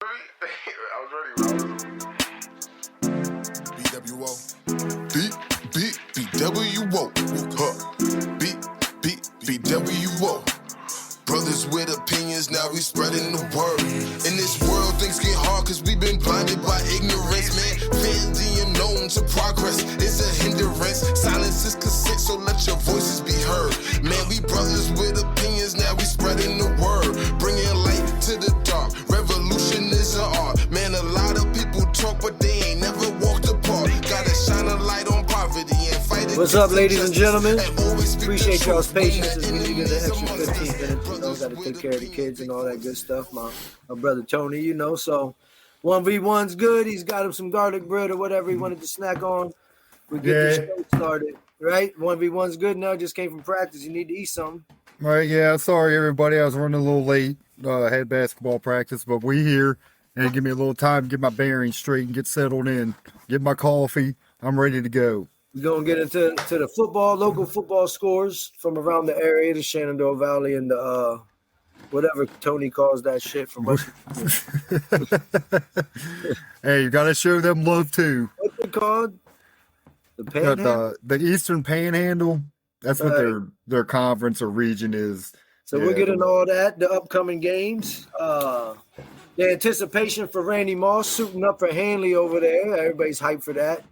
I was ready, B.W.O. B.W.O. B.W.O. Brothers with opinions, now we spreading the word. In this world, things get hard cause we've been blinded by ignorance, man. Fear the unknown to progress is a hindrance. Silence is consent, so let your voices be heard. Man, we brothers with opinions, now we spreading the word. Bringing light to the dark, revolution is an art. Man, a lot of people talk, but they ain't never walked apart. Gotta shine a light on poverty and fight it. What's up, ladies and gentlemen? Appreciate y'all's patience as we get an extra 15 minutes. You know, gotta take care of the kids and all that good stuff. My brother Tony, you know, so 1v1's good. He's got him some garlic bread or whatever he wanted to snack on. We get the show started, right? 1v1's good now. Just came from practice. You need to eat something. Right, yeah. Sorry, everybody. I was running a little late. Had basketball practice, but we here. And give me a little time to get my bearings straight and get settled in. Get my coffee. I'm ready to go. We're going to get into the football, local football scores from around the area, the Shenandoah Valley and the whatever Tony calls that shit from West. Hey, you got to show them love too. What's it called? The Panhandle? The Eastern Panhandle. That's what their conference or region is. So we're getting all that, the upcoming games. The anticipation for Randy Moss suiting up for Handley over there. Everybody's hyped for that.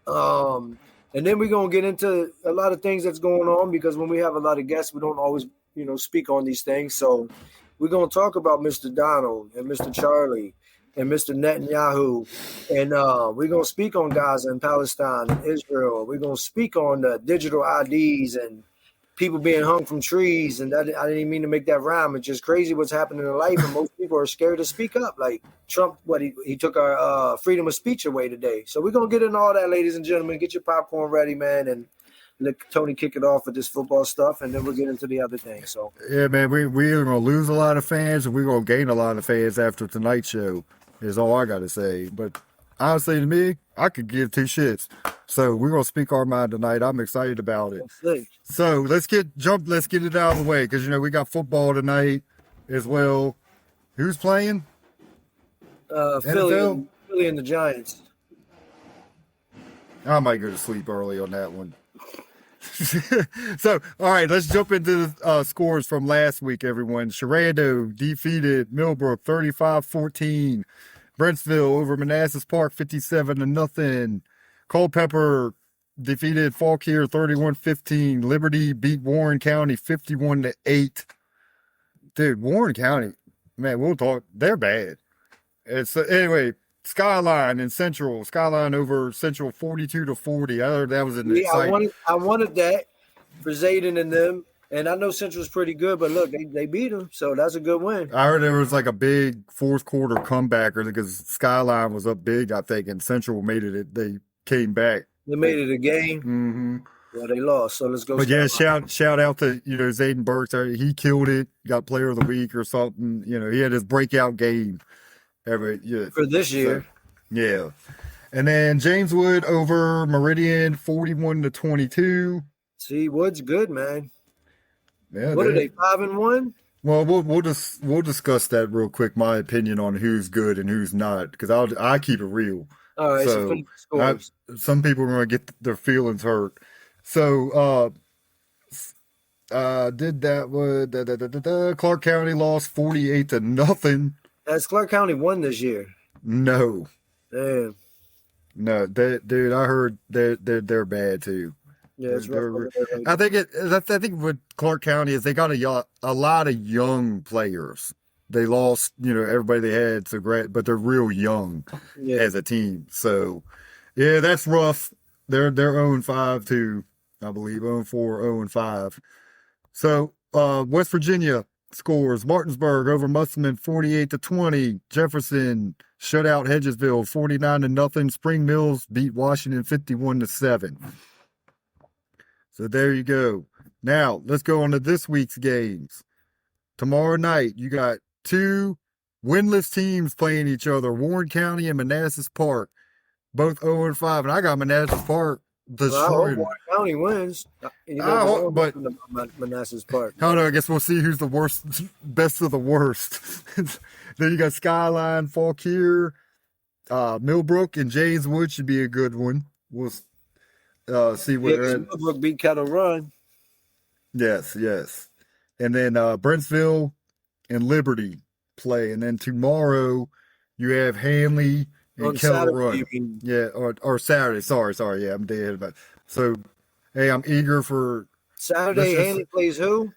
And then we're going to get into a lot of things that's going on because when we have a lot of guests, we don't always, speak on these things. So we're going to talk about Mr. Donald and Mr. Charlie and Mr. Netanyahu. And we're going to speak on Gaza and Palestine and Israel. We're going to speak on the digital IDs and people being hung from trees. And I didn't even mean to make that rhyme. It's just crazy what's happening in life. And most people are scared to speak up. Like Trump, he took our freedom of speech away today. So we're going to get into all that, ladies and gentlemen. Get your popcorn ready, man. And let Tony kick it off with this football stuff. And then we'll get into the other things. So yeah, man, we're going to lose a lot of fans and we're going to gain a lot of fans after tonight's show is all I got to say. But honestly, to me, I could give two shits. So we're gonna speak our mind tonight. I'm excited about it. So let's get it out of the way because we got football tonight as well. Who's playing? Philly and the Giants. I might go to sleep early on that one. So all right, let's jump into the scores from last week. Everyone, Shenandoah defeated Millbrook 35-14. Brentsville over Manassas Park 57-0. Culpeper defeated Fauquier 31-15. Liberty beat Warren County 51-8. Dude, Warren County, man, we'll talk. They're bad. It's anyway. Skyline and Central. Skyline over Central 42-40. I heard that was an exciting. I wanted that for Zayden and them. And I know Central's pretty good, but look, they beat them, so that's a good win. I heard there was like a big fourth quarter comeback because Skyline was up big, I think, and Central made it. They came back. They made it a game. Mm-hmm. Well, they lost, so let's go. But yeah, shout out to Zayden Burks. He killed it. Got Player of the Week or something. He had his breakout game for this year. So, yeah, and then James Wood over Meridian 41-22. See, Wood's good, man. Yeah, what are they, 5-1? Well, we'll discuss that real quick. My opinion on who's good and who's not, because I keep it real. All right, so some people are going to get their feelings hurt. So, did that with Clark County lost 48-0. Has Clark County won this year? No. Damn. No, dude, I heard they're bad too. Yeah, it's rough. I think with Clark County is they got a lot of young players. They lost, everybody they had, so great, but they're real young as a team. So, yeah, that's rough. They're 0-5 too, I believe, 0-4, 0-5. So, West Virginia scores: Martinsburg over Musselman 48-20. Jefferson shut out Hedgesville 49-0. Spring Mills beat Washington 51-7. So there you go. Now, let's go on to this week's games. Tomorrow night, you got two winless teams playing each other, Warren County and Manassas Park, both 0-5. And I got Manassas Park Well, I hope destroyed. Warren County wins. You I know, 'cause I hope, don't but listen to Manassas Park. I don't know. I guess we'll see who's the worst, best of the worst. Then you got Skyline, Fauquier, Millbrook, and Jameswood should be a good one. We'll see Yeah, where 'cause they're at. Millbrook beat Kettle Run. Yes, yes. And then Brentsville and Liberty play. And then tomorrow you have Handley and On Kettle Saturday, Run. you mean? Yeah, or Saturday. Sorry. Yeah, I'm dead about. So, hey, I'm eager for Saturday, just- Handley plays who?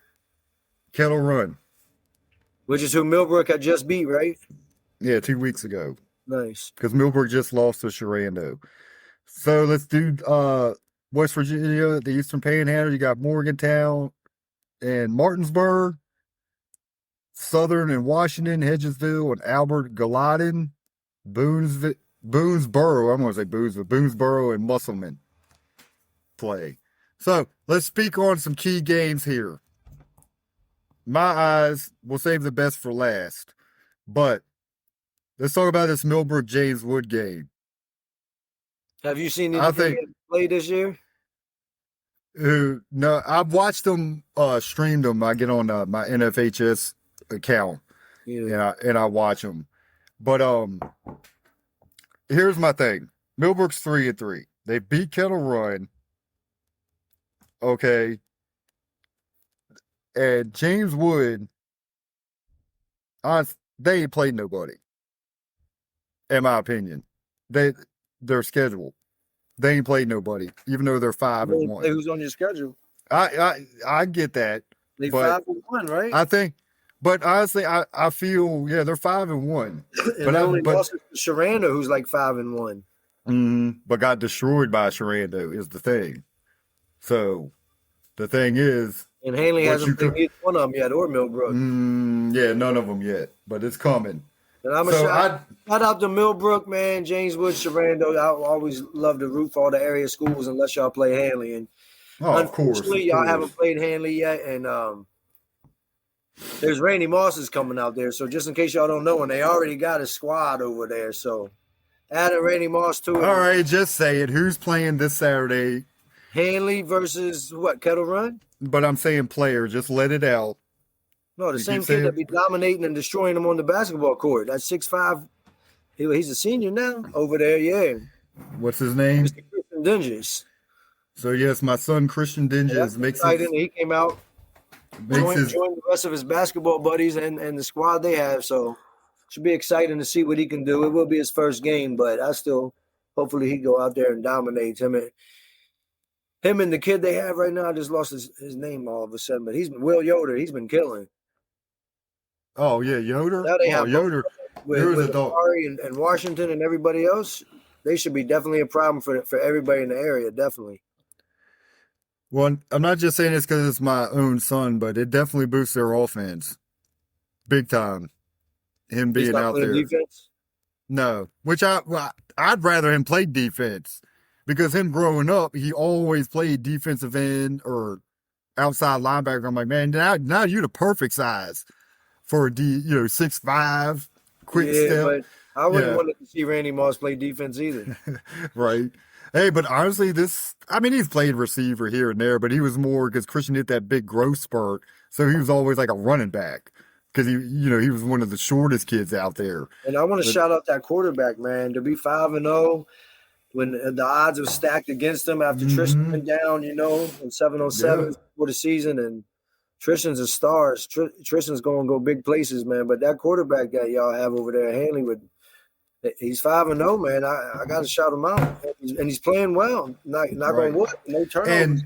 Kettle Run. Which is who Millbrook had just beat, right? Yeah, 2 weeks ago. Nice. Because Millbrook just lost to Shenandoah. So let's do West Virginia, the Eastern Panhandle. You got Morgantown and Martinsburg, Southern and Washington, Hedgesville and Albert Gallatin, Boonesboro. I'm going to say Boonesboro and Musselman play. So let's speak on some key games here. My eyes will save the best for last, but let's talk about this Millbrook James Wood game. Have you seen I anything think- play this year? No, I've watched them, streamed them. I get on my NFHS account Yeah. and I watch them. But here's my thing: Millbrook's 3-3. They beat Kettle Run, okay, and James Wood. They ain't played nobody, in my opinion. Their schedule. They ain't played nobody, even though they're 5-1. Who's on your schedule? I get that. They But 5-1, right? I think, but honestly, I feel and they're 5-1. they only lost to Shenandoah, who's like 5-1. But got destroyed by Shenandoah is the thing. So the thing is, And Handley What hasn't you played could- either one of them yet, or Millbrook. yeah, none of them yet, but it's coming. And I'm a So shout out to Millbrook, man, James Wood, Shenandoah. I always love to root for all the area schools unless y'all play Handley. And Of course, unfortunately, y'all haven't played Handley yet. And there's Randy Moss's coming out there. So just in case y'all don't know, and they already got a squad over there. So adding Randy Moss to it. All right, just say it. Who's playing this Saturday? Handley versus what? Kettle Run? But I'm saying player. Just let it out. No, the You same keep kid saying- that be dominating and destroying them on the basketball court. That's 6'5". He's a senior now over there, yeah. What's his name? Mr. Christian Dinges. So yes, my son Christian That's Dinges makes exciting. He came out, joined his the rest of his basketball buddies and the squad they have. So should be exciting to see what he can do. It will be his first game, but hopefully he go out there and dominate him and the kid they have right now. I just lost his name all of a sudden, but he's been Will Yoder. He's been killing. Oh yeah, Yoder. Now they Oh, have Yoder. with Yoder's a dog. Ari and Washington and everybody else. They should be definitely a problem for everybody in the area. Definitely. Well, I'm not just saying this because it's my own son, but it definitely boosts their offense, big time. Him He's being not out playing there. defense. No, I'd rather him play defense because him growing up, he always played defensive end or outside linebacker. I'm like, man, now you're the perfect size for a 6'5", quick step. But I wouldn't want to see Randy Moss play defense either. Right. Hey, but honestly, he's played receiver here and there, but he was more because Christian hit that big growth spurt. So he was always like a running back because he was one of the shortest kids out there. And I want to shout out that quarterback, man, to be 5-0 when the odds were stacked against him after Tristan went down, in 707 for the season. And Tristan's a star. Tristan's going to go big places, man. But that quarterback that y'all have over there, Handley, he's 5-0, man. I got to shout him out. And he's playing well. Not going to wood. No turnovers.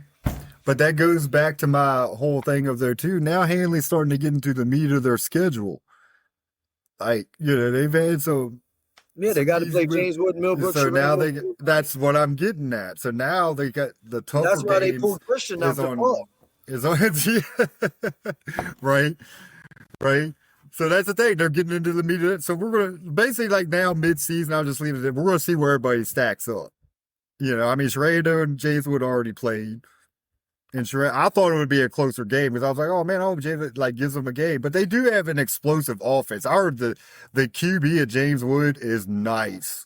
But that goes back to my whole thing of there, too. Now Handley's starting to get into the meat of their schedule. Like, they've had some. Yeah, they got to play James Wood, Millbrook. So now that's what I'm getting at. So now they got the tougher That's why they games pulled Christian out the ball. Is on right. So that's the thing. They're getting into the meat of it. So we're going to basically like now mid-season, I'll just leave it there. We're going to see where everybody stacks up. Shenandoah and James Wood already played. And I thought it would be a closer game because I was like, oh man, I hope James gives them a game. But they do have an explosive offense. I heard the QB at James Wood is nice.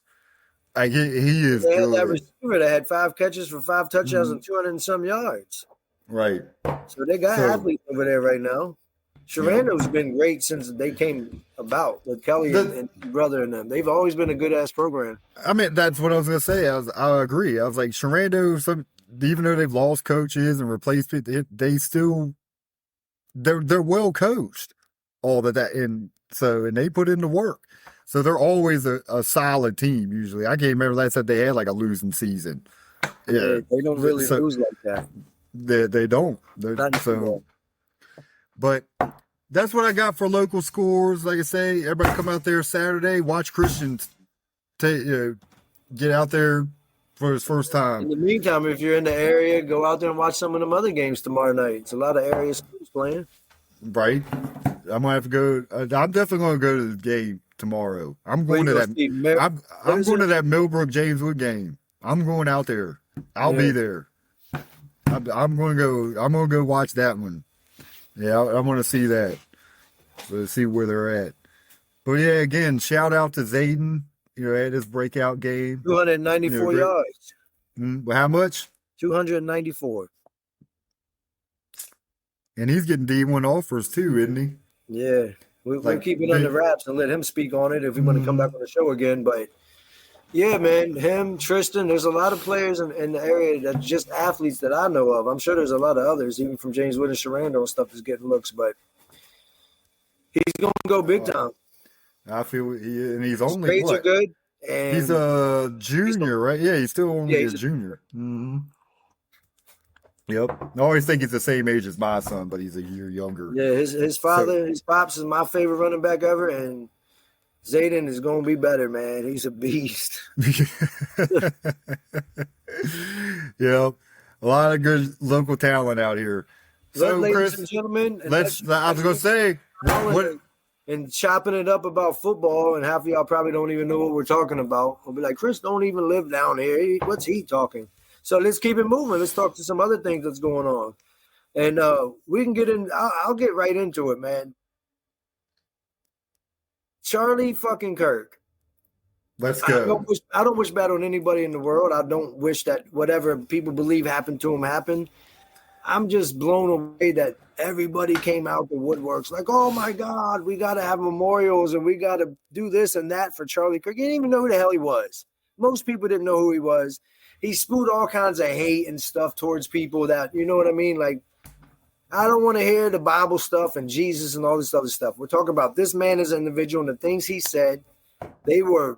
Like he is They had that good. receiver that had 5 catches for 5 touchdowns and 200 and some yards. Right. So they got athletes over there right now. Shenandoah's been great since they came about with Kelly and brother and them. They've always been a good ass program. I mean, that's what I was gonna say. I agree. I was like, Shenandoah, even though they've lost coaches and replaced people, they still they're well coached. All that and they put in the work. So they're always a solid team. Usually, I can't remember last time they had like a losing season. Yeah, they don't really lose like that. They don't. But that's what I got for local scores. Like I say, everybody come out there Saturday, watch Christian get out there for his first time. In the meantime, if you're in the area, go out there and watch some of them other games tomorrow night. It's a lot of area schools playing. Right. I'm gonna have to go. I'm definitely gonna go to the game tomorrow. I'm going to that. I'm going to that Millbrook James Wood game. I'm going out there. I'll be there. I'm going to go. I'm going to go watch that one. Yeah, I want to see that. So see where they're at. But yeah, again, shout out to Zayden. At his breakout game. 294 yards. How much? 294. And he's getting D1 offers too, isn't he? Yeah. We'll keep it under wraps and let him speak on it if we want to come back on the show again. But yeah, man, him, Tristan, there's a lot of players in the area that just athletes that I know of. I'm sure there's a lot of others, even from James Wood and Shenandoah and stuff, that's getting looks. But he's going to go big time. I feel and he's only grades are good. And he's a junior, right? Yeah, he's still only a junior. Mm-hmm. Yep. I always think he's the same age as my son, but he's a year younger. Yeah, his father, his pops is my favorite running back ever, and Zayden is going to be better, man. He's a beast. Yeah, a lot of good local talent out here. So, ladies Chris, and gentlemen, I was going to say, and chopping it up about football, and half of y'all probably don't even know what we're talking about. We'll be like, Chris don't even live down here. What's he talking? So let's keep it moving. Let's talk to some other things that's going on. And we can get in. I'll get right into it, man. Charlie fucking Kirk. Let's go. I don't wish bad on anybody in the world. I don't wish that whatever people believe happened to him happened. I'm just blown away that everybody came out the woodworks like, oh, my God, we got to have memorials and we got to do this and that for Charlie Kirk. He didn't even know who the hell he was. Most people didn't know who he was. He spewed all kinds of hate and stuff towards people that, you know what I mean? Like, I don't want to hear the Bible stuff and Jesus and all this other stuff. We're talking about this man as an individual and the things he said. They were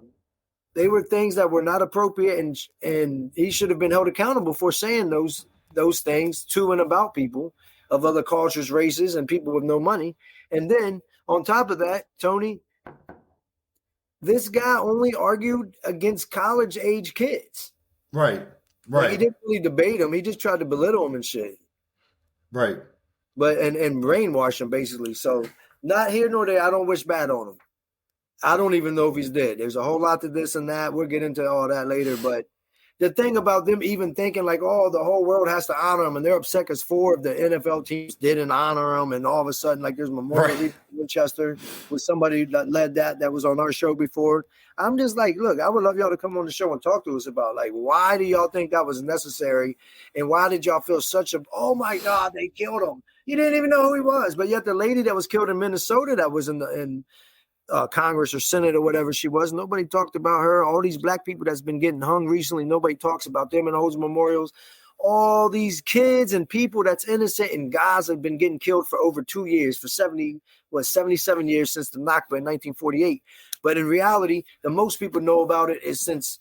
things that were not appropriate, and he should have been held accountable for saying those things to and about people of other cultures, races, and people with no money. And then on top of that, Tony, this guy only argued against college-age kids. Right. Like, he didn't really debate him. He just tried to belittle him and shit. Right. But and brainwash him, basically. So not here nor there. I don't wish bad on him. I don't even know if he's dead. There's a whole lot to this and that. We'll get into all that later. But the thing about them even thinking like, oh, the whole world has to honor him, and they're upset because 4 of the NFL teams didn't honor him, and all of a sudden, like, there's Memorial in Winchester with somebody that led that was on our show before. I'm just like, look, I would love y'all to come on the show and talk to us about, like, why do y'all think that was necessary, and why did y'all feel such a, oh, my God, they killed him. You didn't even know who he was, but yet the lady that was killed in Minnesota that was in Congress or Senate or whatever she was, nobody talked about her. All these black people that's been getting hung recently, nobody talks about them in those memorials. All these kids and people that's innocent in Gaza have been getting killed for over 2 years, for 77 years since the Nakba in 1948. But in reality, the most people know about it is since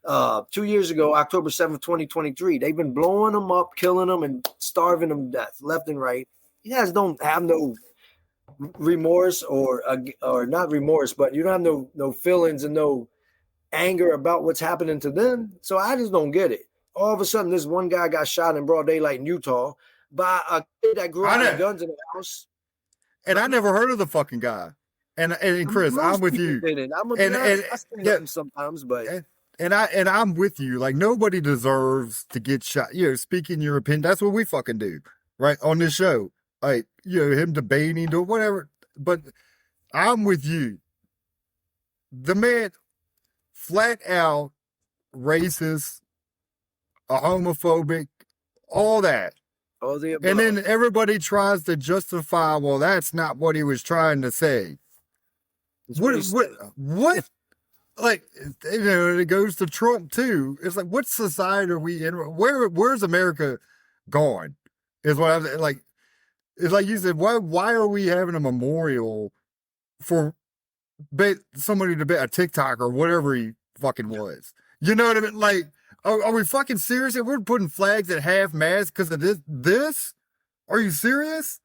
2 years ago, October 7th, 2023. They've been blowing them up, killing them, and starving them to death left and right. You guys don't have no remorse or not remorse, but you don't have no feelings and no anger about what's happening to them. So I just don't get it. All of a sudden, this one guy got shot in broad daylight in Utah by a kid that grew up with guns in the house. And I never heard of the fucking guy. And Chris, I'm with you. I see them sometimes, but and I'm with you. Like, nobody deserves to get shot. Speaking your opinion, that's what we fucking do, right? On this show. Like, him debating or whatever. But I'm with you. The man flat out racist, a homophobic, all that. All the above. And then everybody tries to justify, well, that's not what he was trying to say. What? Like, you know, it goes to Trump too. It's like, what society are we in? Where's America going? Is what I'm like. It's like you said, why are we having a memorial for somebody to be a TikTok or whatever he fucking was? You know what I mean? Like, are we fucking serious? We're putting flags at half mast because of this? Are you serious?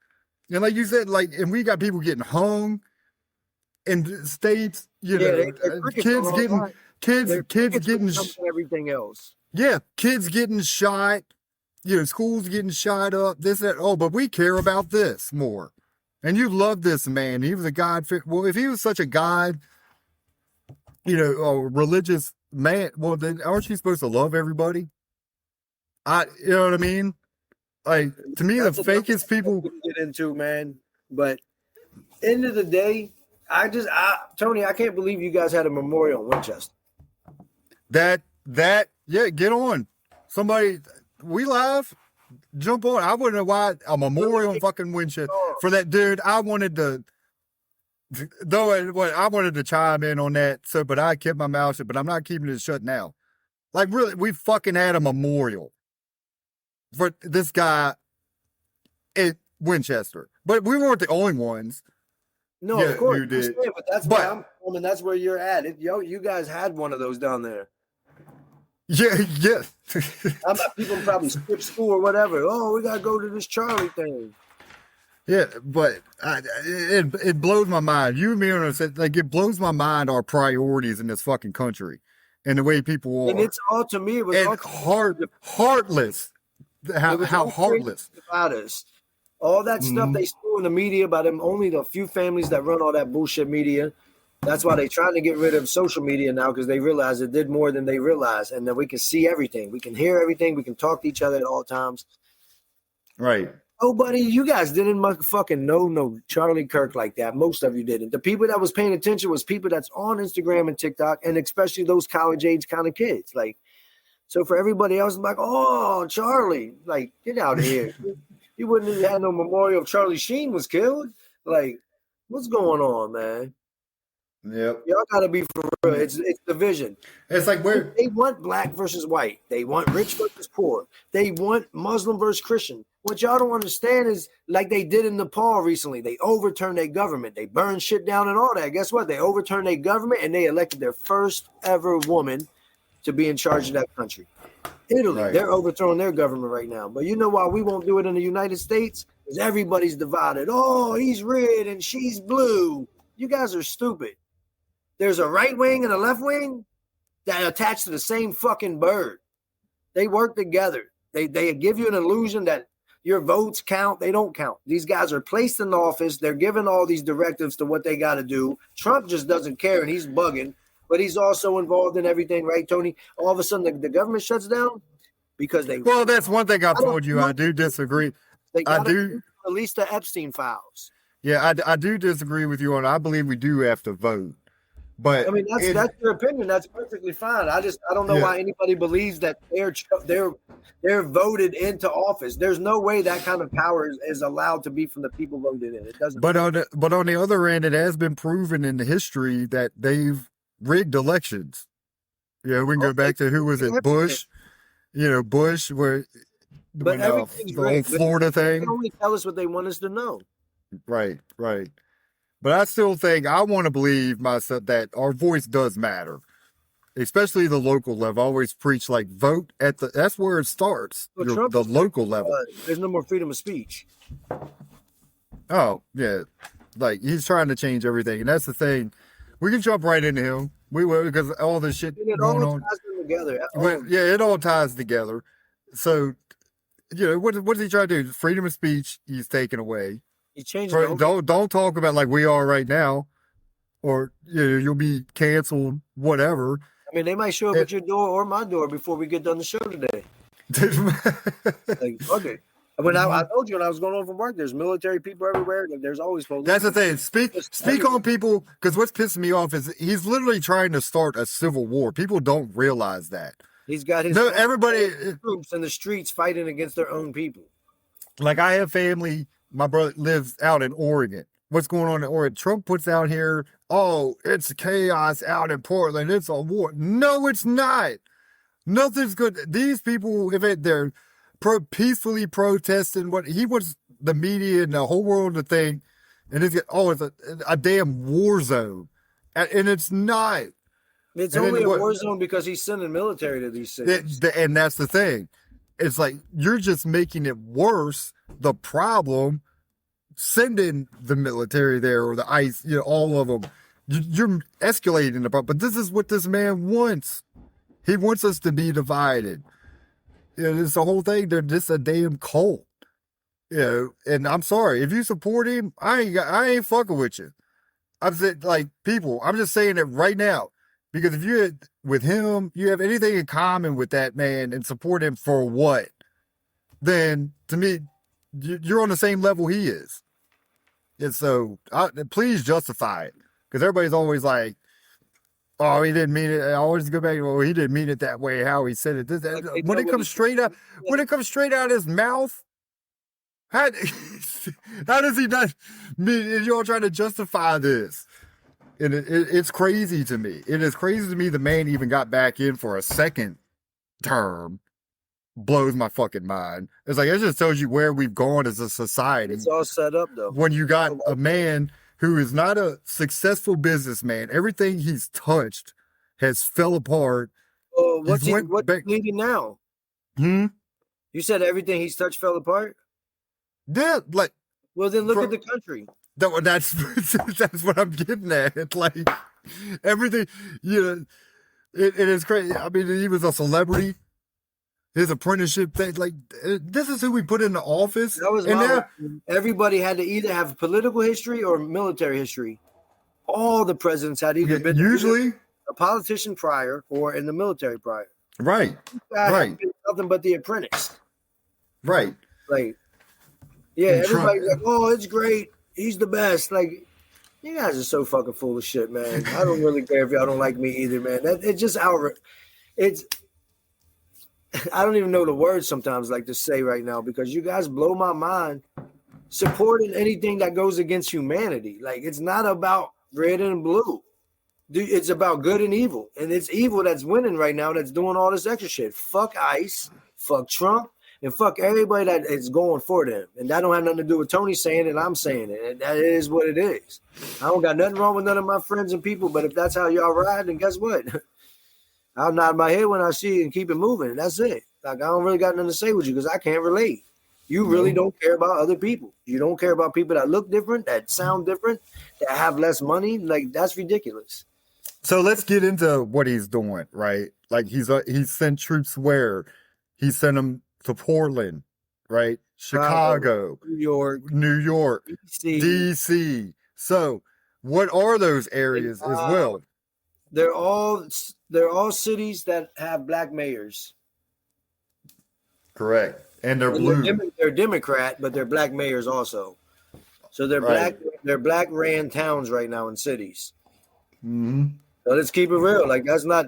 And like you said, like, and we got people getting hung in states, you know, kids getting everything else. Yeah, kids getting shot, you know, schools getting shot up, this, that. Oh, but we care about this more. And you love this man. He was a God. Well, if he was such a God, you know, a religious man, well, then aren't you supposed to love everybody? You know what I mean? Like, to me, the fakest people get into, man. But end of the day, Tony, I can't believe you guys had a memorial in Winchester. Yeah, get on. Somebody, we live, jump on. I wouldn't know why a memorial in fucking Winchester for that dude. I wanted to chime in on that. So, but I kept my mouth shut. But I'm not keeping it shut now. Like, really, we fucking had a memorial for this guy at Winchester, but we weren't the only ones. No, yeah, of course, you did. But that's where I'm from, and that's where you're at. You guys had one of those down there. Yeah. People probably skip school or whatever. Oh, we gotta go to this Charlie thing. Yeah, but it blows my mind. You and me on it, like, it blows my mind our priorities in this fucking country and the way people are. And it's all, to me, it was heartless. How heartless about us. All that stuff they spew in the media about them, only the few families that run all that bullshit media. That's why they're trying to get rid of social media now, because they realize it did more than they realized, and that we can see everything. We can hear everything. We can talk to each other at all times. Right. Oh, buddy, you guys didn't fucking know Charlie Kirk like that. Most of you didn't. The people that was paying attention was people that's on Instagram and TikTok, and especially those college-age kind of kids. Like, so for everybody else, I'm like, oh, Charlie, like, get out of here. You wouldn't have had no memorial if Charlie Sheen was killed. Like, what's going on, man? Yep. Y'all gotta be for real. It's division. It's like they want black versus white. They want rich versus poor. They want Muslim versus Christian. What y'all don't understand is, like they did in Nepal recently, they overturned their government. They burned shit down and all that. Guess what? They overturned their government and they elected their first ever woman to be in charge of that country. Italy, right. They're overthrowing their government right now. But you know why we won't do it in the United States? Because everybody's divided. Oh, he's red and she's blue. You guys are stupid. There's a right wing and a left wing that attach to the same fucking bird. They work together. They give you an illusion that your votes count. They don't count. These guys are placed in office. They're given all these directives to what they got to do. Trump just doesn't care, and he's bugging. But he's also involved in everything, right, Tony? All of a sudden, the government shuts down because they. Well, that's one thing I told you. I do disagree. I do release the Epstein files. Yeah, I do disagree with you on. I believe we do have to vote. But I mean, that's your opinion. That's perfectly fine. I don't know why anybody believes that they're voted into office. There's no way that kind of power is allowed to be from the people voted in. It doesn't. But on the other end, it has been proven in the history that they've rigged elections. Yeah, we can go back to who was it? Bush. You know, Bush, where the whole Florida thing. They only tell us what they want us to know. Right. But I still think I want to believe myself that our voice does matter, especially the local level. I always preach like vote that's where it starts. Well, the local level. There's no more freedom of speech. Oh yeah, like he's trying to change everything, and that's the thing. We can jump right into him. We will, because all this shit going on. Ties them together. Yeah, it all ties together. So, you know, what does he try to do? Freedom of speech, he's taken away. You change. Don't talk about like we are right now, or you'll be canceled. Whatever. I mean, they might show up at your door or my door before we get done the show today. Like, okay. When I told you when I was going home from work, there's military people everywhere. There's always police. That's the thing. Speak on people, because what's pissing me off is he's literally trying to start a civil war. People don't realize that. He's got his troops in the streets fighting against their own people. Like, I have family. My brother lives out in Oregon. What's going on in Oregon? Trump puts out here, oh, it's chaos out in Portland. It's a war. No, it's not. Nothing's good. These people, they're peacefully protesting what he wants the media and the whole world to think, and it's a damn war zone, and it's not. It's only a war zone because he's sending military to these cities. And that's the thing. It's like, you're just making it worse. The problem, sending the military there or the ICE, all of them, you're escalating the problem. But this is what this man wants. He wants us to be divided. It's the whole thing. They're just a damn cult. And I'm sorry, if you support him, I ain't fucking with you. I'm saying, like, people, I'm just saying it right now. Because if you're with him, you have anything in common with that man and support him for what? Then, to me, you're on the same level he is. And so, please justify it. Because everybody's always like, oh, he didn't mean it. I always go back, well, he didn't mean it that way, how he said it. When it comes straight out of his mouth, how does he not mean? You're all trying to justify this. And it's crazy to me. It is crazy to me the man even got back in for a second term. Blows my fucking mind. It's like, it just tells you where we've gone as a society. It's all set up, though. When you got a man who is not a successful businessman, everything he's touched has fell apart. What's he needing now? You said everything he's touched fell apart? Yeah, like. Well, then look at the country. That's what I'm getting at. Like, everything, it is crazy. I mean, he was a celebrity. His apprenticeship thing, like, this is who we put in the office. That was everybody had to either have political history or military history. All the presidents had either been usually a politician prior or in the military prior. Right. Right. Nothing but the apprentice. Right. Like, yeah, everybody's like, oh, it's great. He's the best. Like, you guys are so fucking full of shit, man. I don't really care if y'all don't like me either, man. It's just outrage. I don't even know the words sometimes like to say right now because you guys blow my mind supporting anything that goes against humanity. Like, it's not about red and blue. Dude, it's about good and evil. And it's evil that's winning right now that's doing all this extra shit. Fuck ICE, fuck Trump, and fuck everybody that is going for them. And that don't have nothing to do with Tony saying it, I'm saying it. And that is what it is. I don't got nothing wrong with none of my friends and people, but if that's how y'all ride, then guess what? I'll nod my head when I see it and keep it moving. That's it. Like, I don't really got nothing to say with you because I can't relate. You really don't care about other people. You don't care about people that look different, that sound different, that have less money. Like, that's ridiculous. So let's get into what he's doing, right? Like, he's sent troops where? He sent them to Portland, right? Chicago, New York, DC. So what are those areas as well? They're all cities that have black mayors. Correct. And they're blue. They're Democrat, but they're black mayors also. So they're black. They're black ran towns right now in cities. Mm-hmm. So let's keep it real. Like, that's not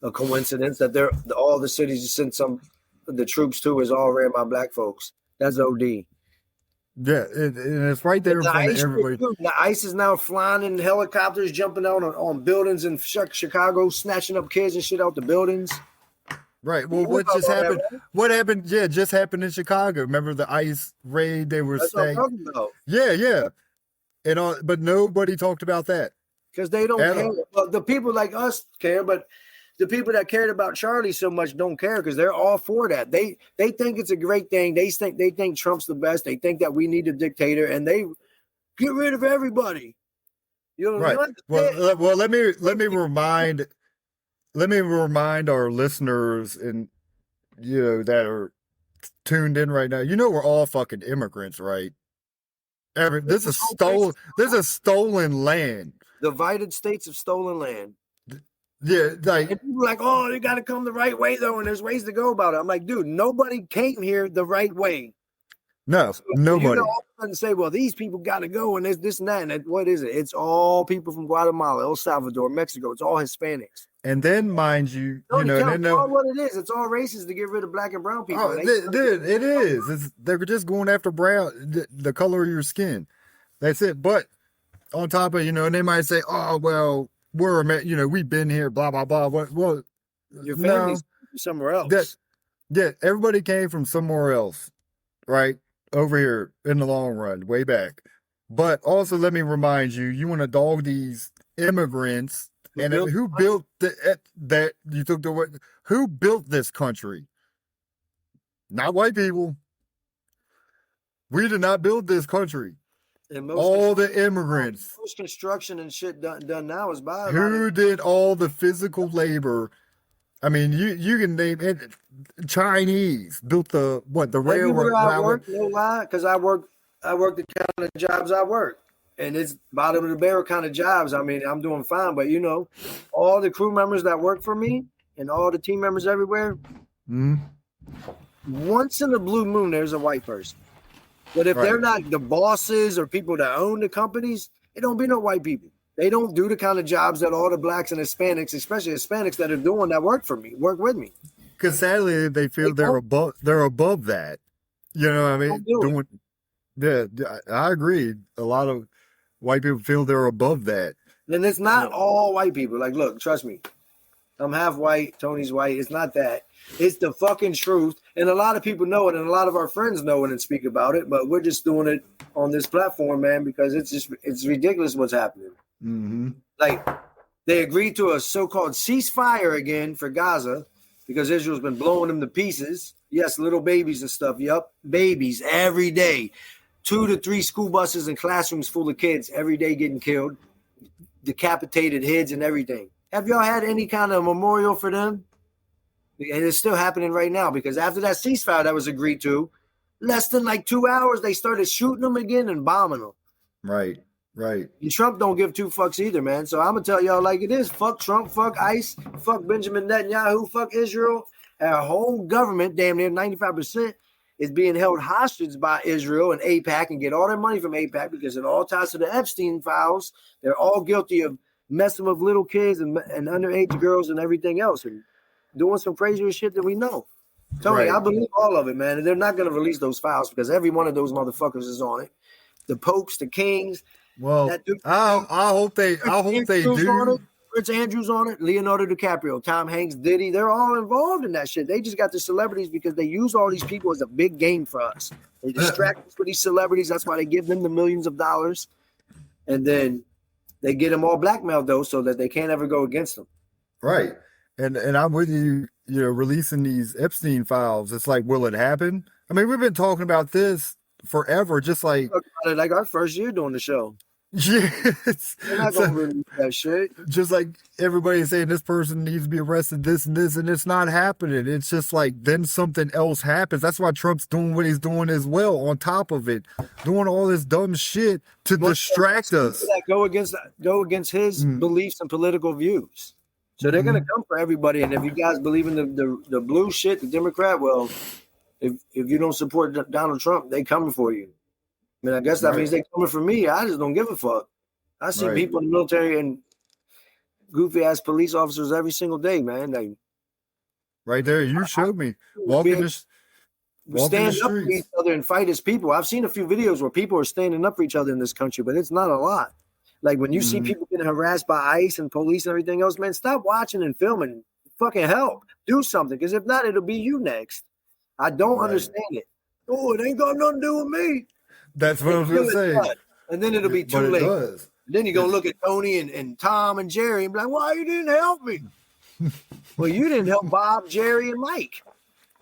a coincidence that all the cities you sent the troops to is all ran by black folks. That's OD. Yeah, and it's right there in front of everybody. The ICE is now flying in helicopters, jumping out on buildings in Chicago, snatching up kids and shit out the buildings. Right. Well, what just happened? What happened? Yeah, just happened in Chicago. Remember the ICE raid? They were saying. What I'm talking about. Yeah. And but nobody talked about that because they don't care. Well, the people like us care, but the people that cared about Charlie so much don't care because they're all for that. They think it's a great thing. They think Trump's the best. They think that we need a dictator, and they get rid of everybody. You know, right? Well, let me remind our listeners and that are tuned in right now. We're all fucking immigrants, right? This is stolen. This is stolen land. Divided states of stolen land. Yeah, like, and people are like, oh, you got to come the right way though, and there's ways to go about it. I'm like, dude, nobody came here the right way. No, So nobody. you know, all of a sudden say, well, these people got to go, and there's this and that. And what is it? It's all people from Guatemala, El Salvador, Mexico. It's all Hispanics. And then, mind you, Tony, and tell then me all what it is. It's all racist to get rid of black and brown people. oh, dude, it is. They're just going after brown, the color of your skin. That's it. But on top of, and they might say, oh, well, we've been here, blah, blah, blah. Well, your family's somewhere else. Everybody came from somewhere else, right? Over here in the long run, way back. But also, let me remind you, you want to dog these immigrants. Who built that? You took the word. Who built this country? Not white people. We did not build this country. All the immigrants. Most construction and shit done now is by. Who did all the physical labor? I mean, you can name it. Chinese built the railroad. I work, no lie, because I work the kind of jobs I work. And it's bottom of the barrel kind of jobs. I mean, I'm doing fine, but all the crew members that work for me and all the team members everywhere, once in a blue moon, there's a white person. But if they're not the bosses or people that own the companies, it don't be no white people. They don't do the kind of jobs that all the blacks and Hispanics, especially Hispanics that are doing that work with me. Because sadly, they feel they're above that. You know what I mean? I agree. A lot of white people feel they're above that. And it's not all white people. Like, look, trust me. I'm half white. Tony's white. It's not that. It's the fucking truth. And a lot of people know it, and a lot of our friends know it and speak about it, but we're just doing it on this platform, man, because it's ridiculous what's happening. Mm-hmm. Like, they agreed to a so-called ceasefire again for Gaza because Israel's been blowing them to pieces. Yes, little babies and stuff. Yup, babies every day. 2 to 3 school buses and classrooms full of kids every day getting killed, decapitated heads and everything. Have y'all had any kind of memorial for them? And it's still happening right now because after that ceasefire that was agreed to, less than like 2 hours, they started shooting them again and bombing them. Right. And Trump don't give 2 fucks either, man. So I'm going to tell y'all like it is. Fuck Trump, fuck ICE, fuck Benjamin Netanyahu, fuck Israel. Our whole government, damn near 95%, is being held hostage by Israel and AIPAC and get all their money from AIPAC because it all ties to the Epstein files. They're all guilty of messing with little kids and underage girls and everything else and doing some crazier shit that we know. Tony, I believe all of it, man. And they're not going to release those files because every one of those motherfuckers is on it. The popes, the kings. Well, I hope they do. Prince Andrew's on it, Leonardo DiCaprio, Tom Hanks, Diddy, they're all involved in that shit. They just got the celebrities because they use all these people as a big game for us. They distract us with these celebrities. That's why they give them the millions of dollars. And then they get them all blackmailed, though, so that they can't ever go against them. Right. And I'm with you, releasing these Epstein files. It's like, will it happen? I mean, we've been talking about this forever, just like our first year doing the show. Yes. They're not going to release that shit. Just like everybody saying this person needs to be arrested, this and this, and it's not happening. It's just like then something else happens. That's why Trump's doing what he's doing as well, on top of it, doing all this dumb shit to distract us. That go against his beliefs and political views. So they're going to come for everybody. And if you guys believe in the blue shit, the Democrat, well, if you don't support Donald Trump, they coming for you. I mean, I guess that means they coming for me. I just don't give a fuck. I see people in the military and goofy ass police officers every single day, man. Right there, you showed me walking stand up for each other and fight as people. I've seen a few videos where people are standing up for each other in this country, but it's not a lot. Like when you see people getting harassed by ICE and police and everything else, man, stop watching and filming. Fucking help. Do something, because if not, it'll be you next. I don't understand it. Oh, it ain't got nothing to do with me. That's what I was going to say. And then it'll be too late. Then you're going to look at Tony and Tom and Jerry and be like, why you didn't help me? Well, you didn't help Bob, Jerry, and Mike.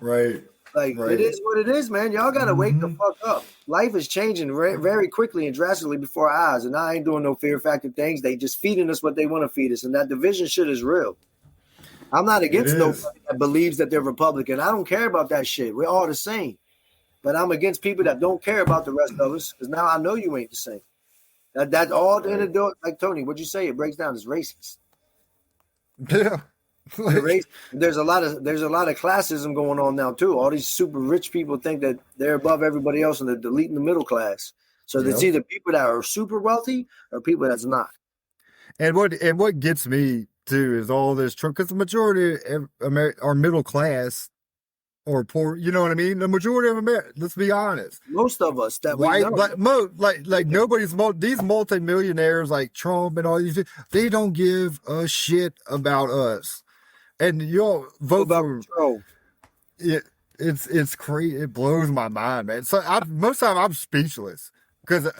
Right. It is what it is, man. Y'all got to wake the fuck up. Life is changing very quickly and drastically before our eyes. And I ain't doing no fear factor things. They just feeding us what they want to feed us. And that division shit is real. I'm not against nobody that believes that they're Republican. I don't care about that shit. We're all the same. But I'm against people that don't care about the rest of us, because now I know you ain't the same. That's all the end of the, like Tony, what'd you say? It breaks down as racist. Yeah. There's a lot of classism going on now too. All these super rich people think that they're above everybody else and they're deleting the middle class. So it's either people that are super wealthy or people that's not. And what gets me too is all this Trump, because the majority of are middle class or poor. You know what I mean? The majority of America. Let's be honest. Most of us that white, we know. like nobody's these multimillionaires like Trump and all these. They don't give a shit about us. And you'll vote for control. It's crazy. It blows my mind, man. So most of the time I'm speechless because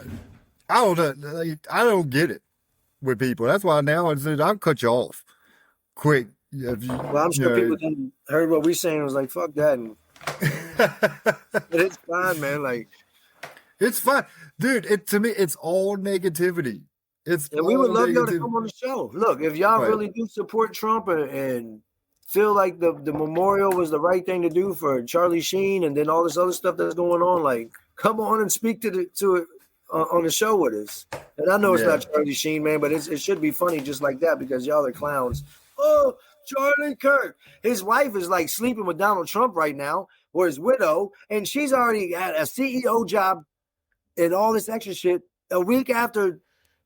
I don't know. Like, I don't get it with people. That's why now I'll cut you off quick. Well, I'm sure people didn't heard what we saying. Was like, fuck that. And it's fine, man. Like, it's fine, dude. To me, it's all negativity. And we would love y'all to come on the show. Look, if y'all really do support Trump and feel like the memorial was the right thing to do for Charlie Sheen and then all this other stuff that's going on, like, come on and speak to it on the show with us. And I know it's not Charlie Sheen, man, but it should be funny just like that because y'all are clowns. Oh, Charlie Kirk. His wife is like sleeping with Donald Trump right now, or his widow, and she's already had a CEO job and all this extra shit a week after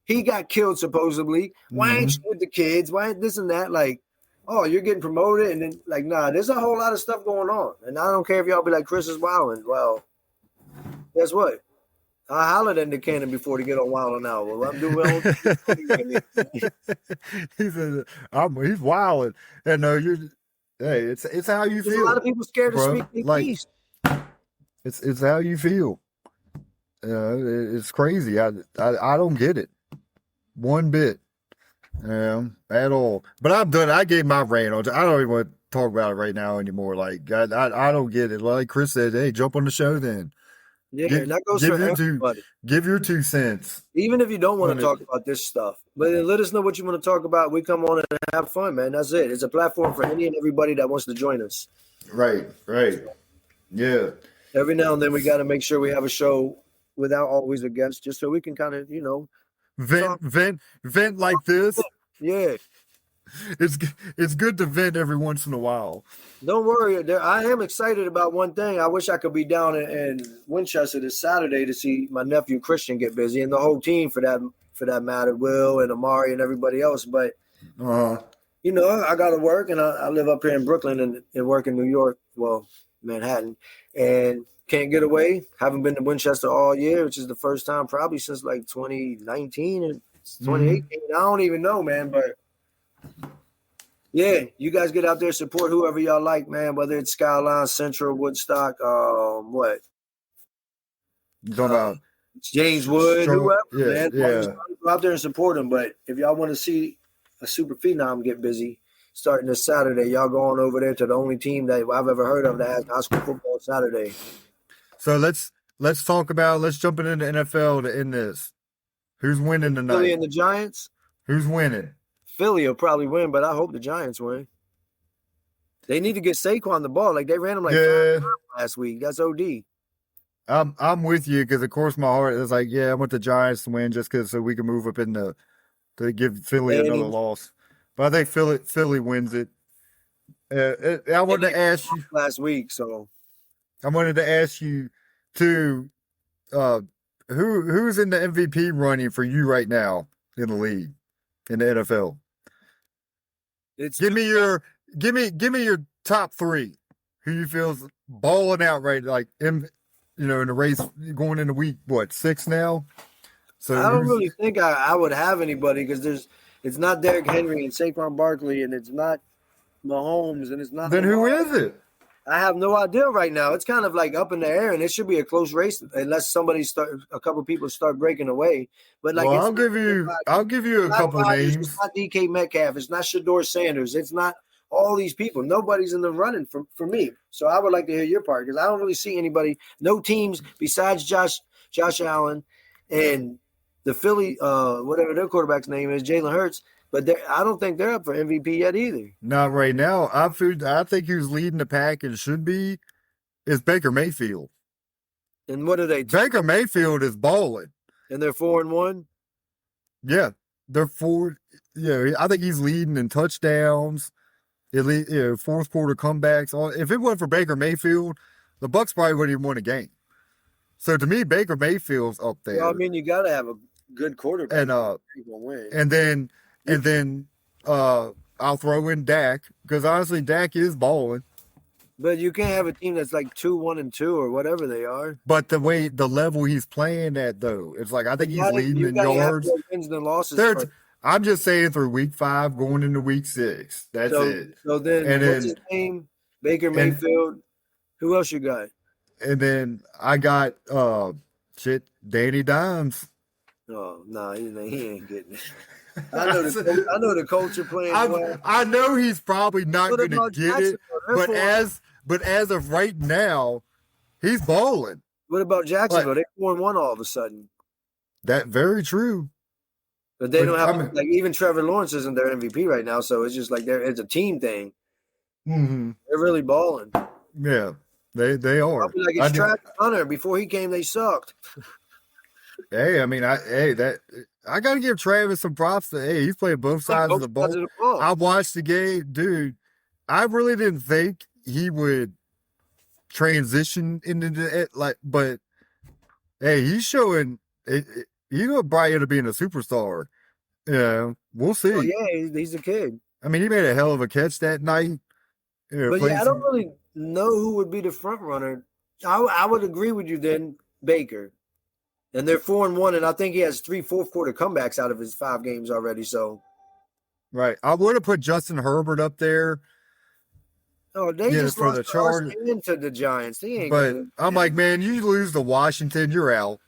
he got killed, supposedly. Why ain't you with the kids? Why ain't this and that? Like, oh, you're getting promoted, and then like, nah, there's a whole lot of stuff going on. And I don't care if y'all be like, Chris is wilding. Well, guess what? I hollered in the cannon before to get on Wild now. Well, I'm doing he said, he's wilding. And no, it's how you feel. A lot of people scared to speak their piece. It's how you feel. It's crazy. I don't get it one bit, at all. But I'm done. I gave my rant on. I don't even want to talk about it right now anymore. Like I don't get it. Like Chris said, hey, jump on the show then. Yeah, that goes for everybody. Give your 2 cents. Even if you don't want to talk about this stuff, but then let us know what you want to talk about. We come on and have fun, man. That's it. It's a platform for any and everybody that wants to join us. Right. Yeah. Every now and then we got to make sure we have a show without always a guest, just so we can kind of, vent like this. Yeah. It's good to vent every once in a while. Don't worry. I am excited about one thing. I wish I could be down in Winchester this Saturday to see my nephew Christian get busy and the whole team for that matter, Will and Amari and everybody else. But, I got to work and I live up here in Brooklyn and work in New York, well, Manhattan, and can't get away. Haven't been to Winchester all year, which is the first time probably since like 2019 or 2018. I don't even know, man, but yeah, you guys get out there, support whoever y'all like, man, whether it's Skyline, Central, Woodstock, what? You talking about James Wood, whoever, man. Yeah. Go out there and support them. But if y'all want to see a super phenom get busy, starting this Saturday, y'all going over there to the only team that I've ever heard of that has high school football Saturday. So let's jump into the NFL to end this. Who's winning tonight? Philly and the Giants? Who's winning? Philly will probably win, but I hope the Giants win. They need to get Saquon the ball. Like, they ran him 5 times last week. That's OD. I'm with you because, of course, my heart is like, I want the Giants to win just because so we can move up to give Philly another loss. But I think Philly wins it. I wanted to ask you last week, so I wanted to ask you too. Who's in the MVP running for you right now in the league in the NFL? Give me your top 3. Who you feel's balling out right, like in the race going into week 6 now. So I don't really think I would have anybody because it's not Derrick Henry and Saquon Barkley and it's not Mahomes and it's not. Then who is it? I have no idea right now. It's kind of like up in the air, and it should be a close race unless a couple people start breaking away. But like, I'll give you a couple names. It's not DK Metcalf. It's not Shador Sanders. It's not all these people. Nobody's in the running for me. So I would like to hear your part because I don't really see anybody. No teams besides Josh Allen and the Philly, whatever their quarterback's name is, Jalen Hurts. But I don't think they're up for MVP yet either. Not right now. I think who's leading the pack and should be is Baker Mayfield. And what are they? Baker Mayfield is balling. And they're 4-1? Yeah. They're 4. Yeah, I think he's leading in touchdowns. at least, fourth quarter comebacks. If it wasn't for Baker Mayfield, the Bucks probably wouldn't even win a game. So to me, Baker Mayfield's up there. Well, I mean, you got to have a good quarterback. And win. and then I'll throw in Dak, because honestly, Dak is balling. But you can't have a team that's like 2-1-2 or whatever they are. But the level he's playing at, though, it's like I think he's leading in yards. Wins and losses. I'm just saying through week 5, going into week 6. That's it. So then, what's his name? Baker Mayfield. Who else you got? And then I got Danny Dimes. Oh no, he ain't getting it. I know the culture playing well. I know he's probably not going to get it, but as of right now, he's balling. What about Jacksonville? They 4-1 all of a sudden. That very true. But they don't have even Trevor Lawrence isn't their MVP right now, so it's just like it's a team thing. Mm-hmm. They're really balling. Yeah, they are. Like it's Travis Hunter. Before he came, they sucked. Hey, I mean, I got to give Travis some props. He's playing both sides of the ball. I watched the game, dude. I really didn't think he would transition into it, but hey, he's showing it. He's probably end up being a superstar. Yeah, we'll see. Oh, yeah, he's a kid. I mean, he made a hell of a catch that night. But yeah, I don't really know who would be the front runner. I would agree with you then, Baker. And they're 4-1, and I think he has 3 fourth quarter comebacks out of his 5 games already. So, right, I would have put Justin Herbert up there. Oh, they just lost the Chargers into the Giants. I'm like, man, you lose to Washington, you're out.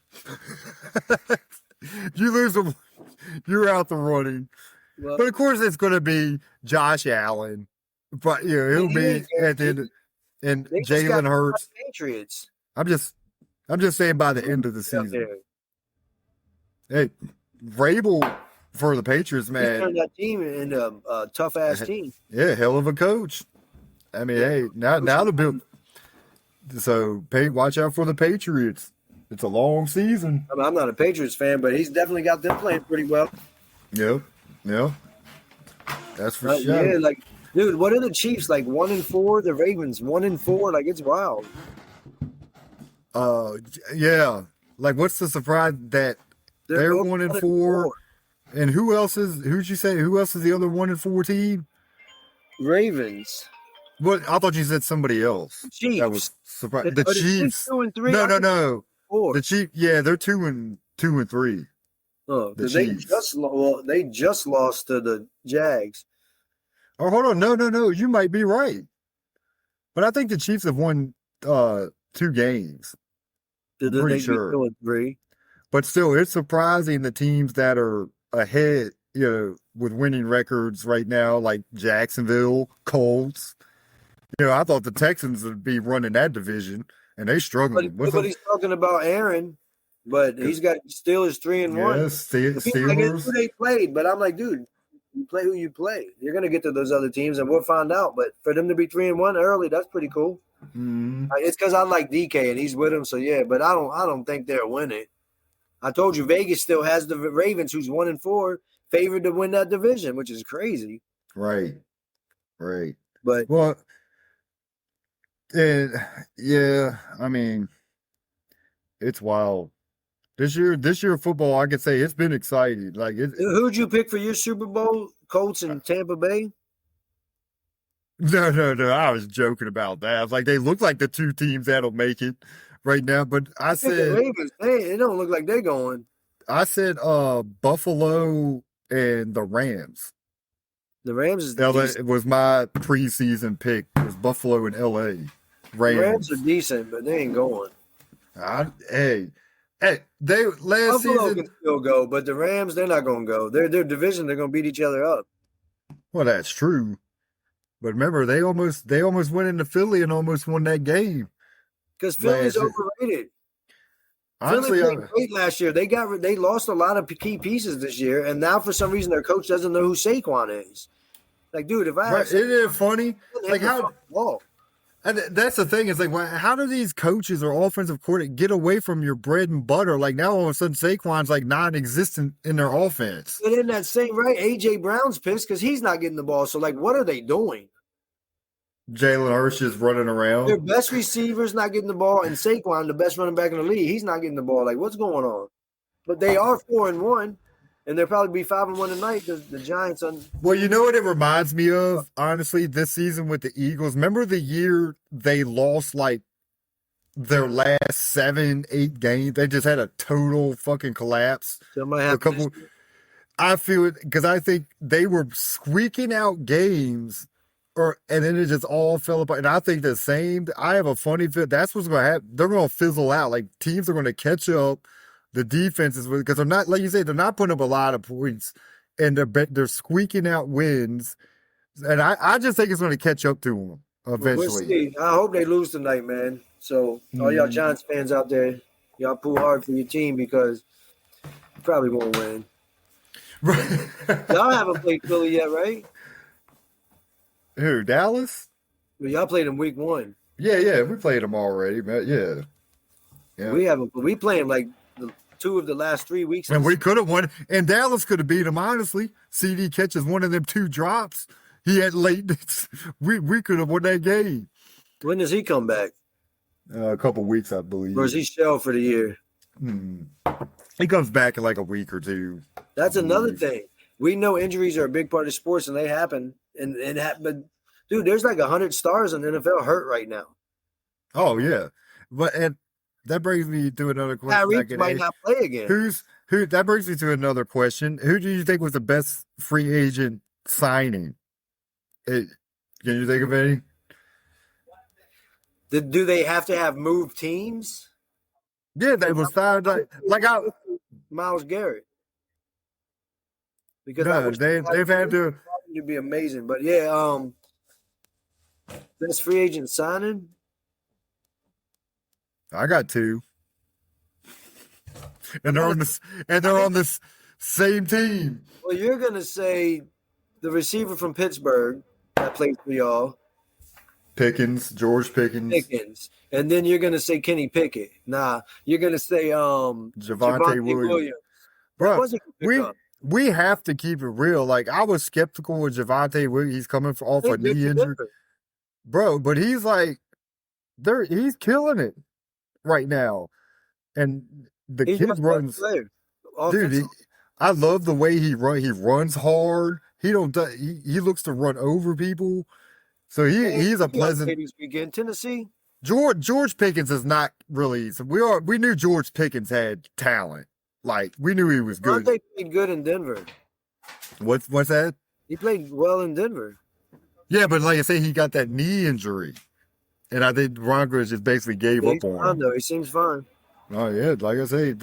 You're out the running. Well, but of course, it's going to be Josh Allen. But he'll be at the end, and Jalen Hurts. Patriots. I'm just saying by the end of the season. Hey, Vrabel for the Patriots, man. He turned that team into a tough ass team. Yeah, hell of a coach. I mean, hey, now the Bill. So, watch out for the Patriots. It's a long season. I mean, I'm not a Patriots fan, but he's definitely got them playing pretty well. Yep. That's for sure. Yeah, dude, what are the Chiefs, 1-4? The Ravens 1-4? It's wild. Yeah. What's the surprise that they're 1-4? And who'd you say? Who else is the other 1-4 team? Ravens. What? I thought you said somebody else. Chiefs. That was surprising. The Chiefs. 2-3. No. 4. The Chiefs. Yeah, they're 2-3. Oh, they just lost to the Jags. Oh, hold on. No. You might be right. But I think the Chiefs have won 2 games. I'm pretty sure. 2-3. But still, it's surprising the teams that are ahead, with winning records right now, like Jacksonville, Colts. I thought the Texans would be running that division, and they struggling. But he's talking about Aaron, but he's got Steelers 3-1. Yes, Steelers. Who they played, but I'm like, dude, you play who you play. You're gonna get to those other teams, and we'll find out. But for them to be 3-1 early, that's pretty cool. Mm-hmm. It's because I like DK and he's with him, so yeah. But I don't think they'll win it. I told you Vegas still has the Ravens, who's 1-4, favored to win that division, which is crazy. Right. But yeah, I mean, it's wild. This year football, I could say it's been exciting. Who'd you pick for your Super Bowl? Colts and Tampa Bay? No. I was joking about that. I was like, they look like the 2 teams that'll make it right now. But I said the Ravens, it don't look like they're going. I said Buffalo and the Rams. The Rams is it was my preseason pick. It was Buffalo and LA. Rams are decent, but they ain't going. Hey, they last Buffalo season can still go, but the Rams, they're not going to go. Their division, they're going to beat each other up. Well, that's true. But remember, they almost went into Philly and almost won that game. Because Philly's overrated. Honestly, Philly played great last year. They lost a lot of key pieces this year, and now for some reason their coach doesn't know who Saquon is. Dude, if I had isn't it funny? How? Whoa. And that's the thing is how do these coaches or offensive coordinators get away from your bread and butter? Now all of a sudden Saquon's non-existent in their offense. And in that same right, AJ Brown's pissed because he's not getting the ball. So what are they doing? Jalen Hurts just running Their around. best receiver's not getting the ball, and Saquon, the best running back in the league, he's not getting the ball. Like, what's going on? But they are 4-1, and they'll probably be 5-1 tonight because the Giants on. Well, you know what it reminds me of, honestly, this season with the Eagles. Remember the year they lost like their last 7, 8 games? They just had a total fucking collapse. Somebody A have couple. I feel it because I think they were squeaking out games, and then it just all fell apart. And I think the same. I have a funny feel. That's what's going to happen. They're going to fizzle out. Like teams are going to catch up. The defenses, because they're not, like you say, they're not putting up a lot of points, and they're squeaking out wins. And I just think it's going to catch up to them eventually. We'll see. I hope they lose tonight, man. So all y'all Giants fans out there, y'all pull hard for your team because you probably won't win. Y'all haven't played Philly yet, right? Who, Dallas? Well, y'all played in week 1. Yeah, we played them already, man. Yeah. We haven't. We play them like 2 of the last 3 weeks. And we could have won, and Dallas could have beat them, honestly. CD catches one of them 2 drops. He had late. We could have won that game. When does he come back? A couple weeks, I believe. Or is he shelled for the year? He comes back in like a week or 2. That's another thing. We know injuries are a big part of sports, and they happen. But dude, there's like 100 stars in the NFL hurt right now. Oh yeah, and that brings me to another question. Tyreek might not play again. Who? That brings me to another question. Who do you think was the best free agent signing? Can you think of any? Do they have to have moved teams? Yeah, they was signed like Myles Garrett. Because no, they've had to. It'd be amazing, but yeah, best free agent signing. I got 2, and they're on this same team. Well, you're gonna say the receiver from Pittsburgh that plays for y'all, George Pickens, and then you're gonna say Kenny Pickett. Nah, you're gonna say Javonte Williams. Bro, we have to keep it real. Like I was skeptical with Javonte Williams. He's coming off a knee injury, bro. But he's like, he's killing it right now, and the kid runs. Dude, I love the way he runs. He runs hard. He looks to run over people. So he's a pleasant. Weekend, Tennessee. George Pickens is not really. We knew George Pickens had talent. Like we knew he was good. They played good in Denver. What's that? He played well in Denver. Yeah, but like I say, he got that knee injury, and I think Broncos just basically gave up on him. Though. He seems fine. Oh yeah, like I say,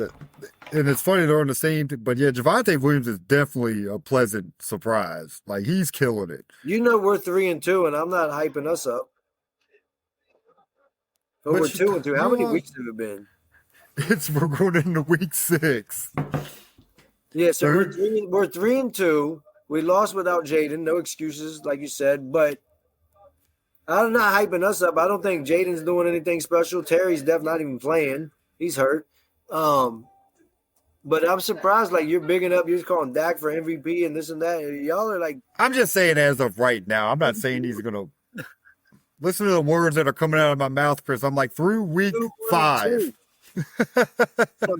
and it's funny they're on the same. But yeah, Javonte Williams is definitely a pleasant surprise. Like he's killing it. You know we're 3-2, and I'm not hyping us up. But we're 2-2. How many weeks have it been? We're going into week 6. Yeah, so we're 3-2. We lost without Jaden. No excuses, like you said. But I'm not hyping us up. I don't think Jaden's doing anything special. Terry's definitely not even playing. He's hurt. But I'm surprised. Like you're bigging up. You're calling Dak for MVP and this and that. Y'all are like. I'm just saying as of right now. I'm not saying he's gonna. Listen to the words that are coming out of my mouth, Chris. I'm like through week 5. So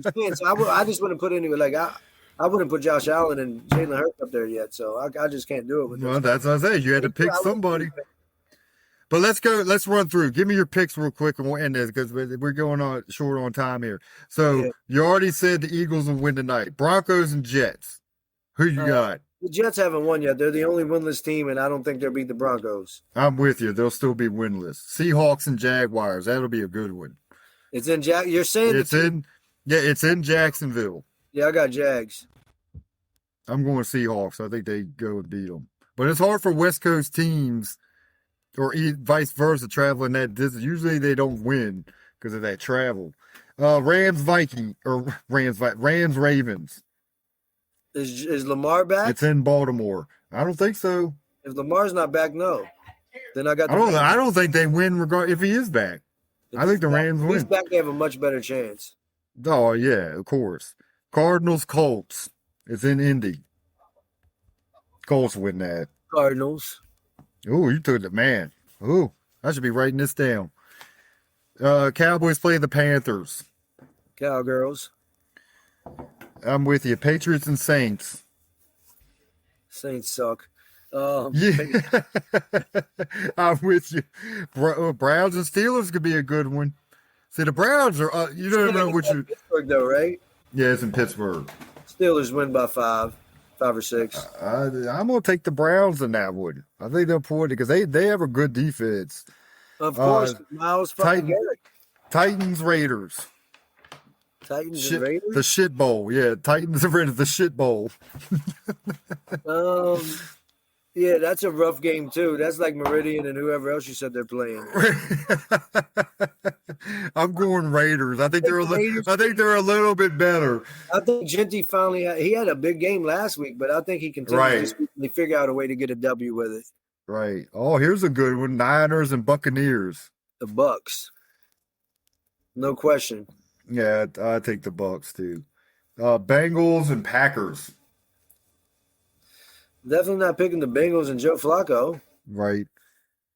I just wouldn't put anyone like I wouldn't put Josh Allen and Jalen Hurts up there yet, so I just can't do it with well, that's what I say. You had to pick somebody. But let's go. Let's run through. Give me your picks real quick, and we'll end this because we're going on short on time here. So you already said the Eagles will win tonight. Broncos and Jets. Who you got? The Jets haven't won yet. They're the only winless team, and I don't think they'll beat the Broncos. I'm with you. They'll still be winless. Seahawks and Jaguars. That'll be a good one. It's in You're saying it's in Jacksonville. Yeah, I got Jags. I'm going Seahawks. I think they go and beat them. But it's hard for West Coast teams, or vice versa, traveling that distance. Usually they don't win because of that travel. Rams Ravens. Is Lamar back? It's in Baltimore. I don't think so. If Lamar's not back, no. Then I got. I don't think they win if he is back. I think the Rams win. If he's back, they have a much better chance. Oh yeah, of course. Cardinals Colts. It's in Indy. Colts win that. Cardinals. Oh, you took it, man. Ooh, I should be writing this down. Cowboys play the Panthers. Cowgirls. I'm with you. Patriots and Saints. Saints suck. Yeah, I'm with you. Browns and Steelers could be a good one. See, the Browns are, you don't know what you. Pittsburgh, though, right? Yeah, it's in Pittsburgh. Steelers win by 5 or 6. I'm going to take the Browns in that one. I think they'll pull it because they have a good defense. Of course, Miles fucking Garrett. Titans, Raiders. Titans and Raiders? The shit bowl. Yeah, Titans and Raiders, the shit bowl. Yeah, that's a rough game, too. That's like Meridian and whoever else you said they're playing. I'm going Raiders. I think they're a little bit better. I think Genty finally he had a big game last week, but I think he continues to figure out a way to get a W with it. Right. Oh, here's a good one. Niners and Buccaneers. The Bucks. No question. Yeah, I take the Bucks too. Bengals and Packers. Definitely not picking the Bengals and Joe Flacco. Right.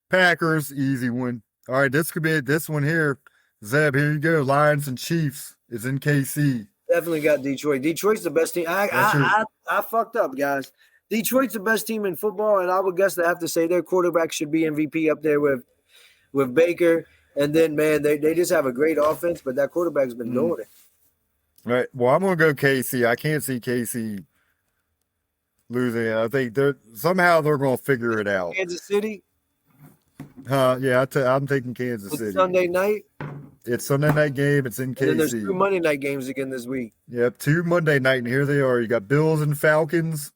Packers, easy one. All right, this could be it. This one here. Zeb, here you go. Lions and Chiefs. It's in KC. Definitely got Detroit. Detroit's the best team. I fucked up, guys. Detroit's the best team in football, and I would guess they have to say their quarterback should be MVP up there with Baker. And then, man, they just have a great offense, but that quarterback's been doing it. Right. Well, I'm going to go KC. I can't see KC losing it. I think they're going to figure it out. Kansas City? Yeah, I'm taking Kansas City. Sunday night? It's Sunday night game. It's in KC. And then there's 2 Monday night games again this week. Yep, 2 Monday night, and here they are. You got Bills and Falcons.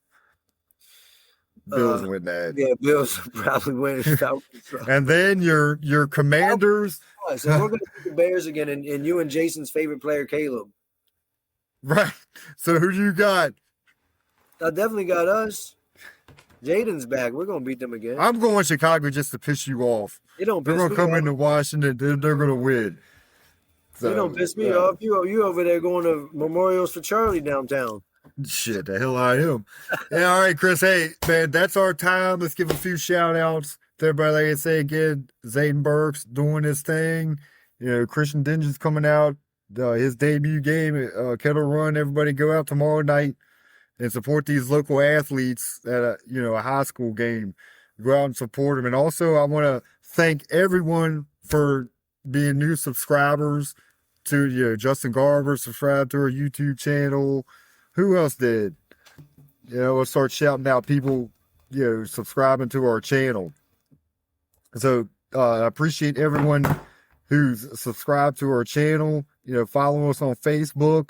Bills win that. Yeah, Bills probably win. Falcons. And then your Commanders. So we're going to pick the Bears again, and you and Jason's favorite player, Caleb. Right. So who you got? I definitely got us. Jaden's back. We're going to beat them again. I'm going Chicago just to piss you off. They're going to come into Washington. They're going to win. So, you don't piss me off. You over there going to Memorials for Charlie downtown. Shit, the hell I am. Yeah, all right, Chris. Hey, man, that's our time. Let's give a few shout-outs to everybody. Like I say again, Zayden Burks doing his thing. You know, Christian Dinge's coming out. His debut game, Kettle Run. Everybody go out tomorrow night and support these local athletes at a high school game. Go out and support them. And also, I want to thank everyone for being new subscribers to Justin Garber, subscribe to our YouTube channel. Who else did? We'll start shouting out people, subscribing to our channel. So I appreciate everyone who's subscribed to our channel. Follow us on Facebook,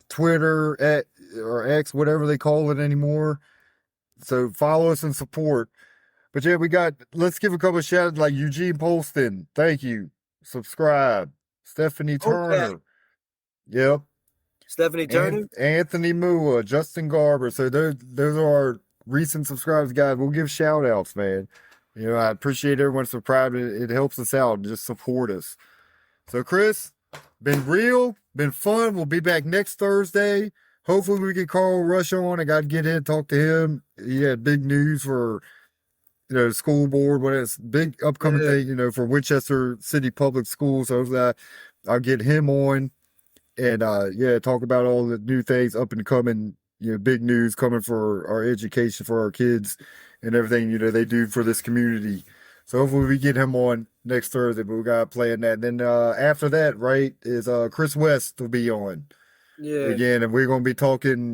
Twitter, or X, whatever they call it anymore. So follow us and support. But yeah, let's give a couple of shout outs like Eugene Polston. Thank you. Subscribe. Stephanie Turner. Okay. Yep. Stephanie Turner? Anthony Mua, Justin Garber. So those are our recent subscribers, guys. We'll give shout outs, man. I appreciate everyone subscribing. It helps us out and just support us. So, Chris, been real, been fun. We'll be back next Thursday. Hopefully we get Carl Rush on. I got to get in, talk to him. He had big news for, school board, what it's big upcoming thing, for Winchester City Public Schools. So hopefully I'll get him on and, talk about all the new things up and coming, big news coming for our education for our kids and everything, they do for this community. So hopefully we get him on next Thursday, but we got to plan that. And then after that, right, is Chris West will be on. Yeah. Again, and we're going to be talking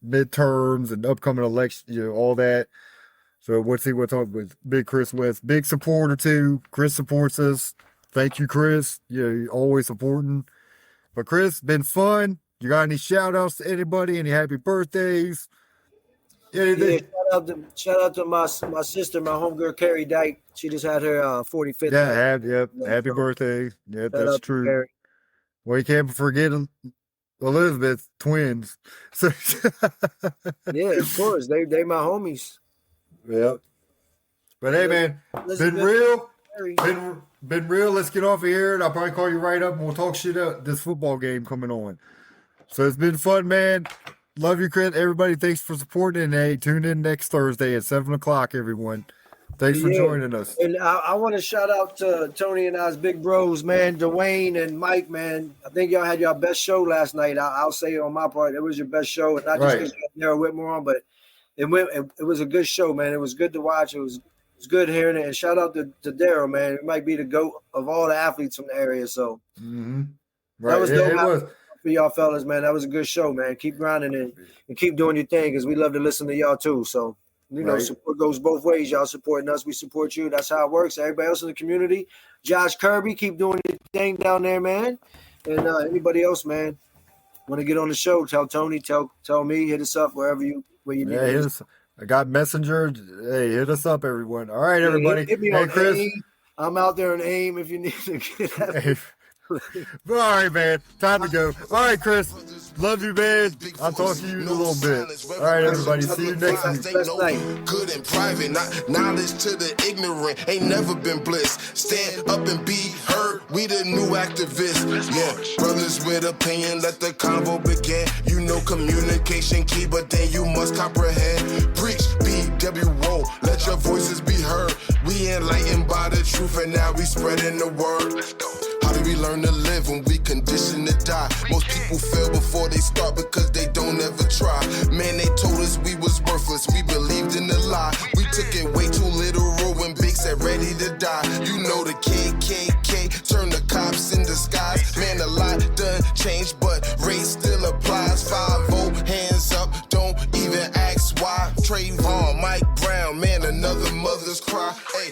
midterms and upcoming elections, all that. So we'll talk with Big Chris West. Big supporter, too. Chris supports us. Thank you, Chris. You're always supporting. But, Chris, been fun. You got any shout-outs to anybody? Any happy birthdays? Anything? Yeah, shout out to my sister, my homegirl, Carrie Dyke. She just had her 45th. Yeah, happy birthday. Yeah, that's true. Well, you can't forget Elizabeth, twins. So yeah, of course. They my homies. Yep. But hey, man, been real. Been real. Let's get off of here, and I'll probably call you right up, and we'll talk shit up this football game coming on. So it's been fun, man. Love you, Chris. Everybody, thanks for supporting. And hey, tune in next Thursday at 7 o'clock, everyone. Thanks for Yeah. joining us. And I want to shout out to Tony and I's big bros, man, Dwayne and Mike, man. I think y'all had your best show last night. I'll say on my part, it was your best show, and not just because you had Daryl Whitmore on, but it was a good show, man. It was good to watch. It was good hearing it. And shout out to Daryl, man. It might be the GOAT of all the athletes from the area. So Right. that was dope. It was. For y'all fellas, man. That was a good show, man. Keep grinding and keep doing your thing, because we love to listen to y'all too. So, you know, support goes both ways. Y'all supporting us, we support you. That's how it works. Everybody else in the community, Josh Kirby, keep doing your thing down there, man. And anybody else, man, want to get on the show, tell Tony, tell me, hit us up where you need. Yeah, hit us. I got Messenger. Hey, hit us up, everyone. All right, everybody. Hit me hey, on Chris. AIM. I'm out there in AIM if you need to get that. All right, man. Time to go. All right, Chris. Love you, man. I'll talk to you in a little bit. All right, everybody. See you next week. Good and private, not knowledge to the ignorant. Ain't never been bliss. Stand up and be heard. We the new activists. Yeah, brothers with opinion. Let the convo begin. You know communication key, but then you must comprehend. Preach B.W.O. Let your voices be heard. We enlightened by the truth, and now we spreading the word. Let's go. How do we learn to live when we conditioned to die? Most people fail before they start because they don't ever try. Man, they told us we was worthless. We believed in the lie. We took it way too literal when Big said ready to die. You know the KKK turned the cops in disguise. Man, a lot done changed, but race still applies. 5-0, hands up, don't even ask why. Trayvon, Mike Brown, man, another mother's cry. Hey,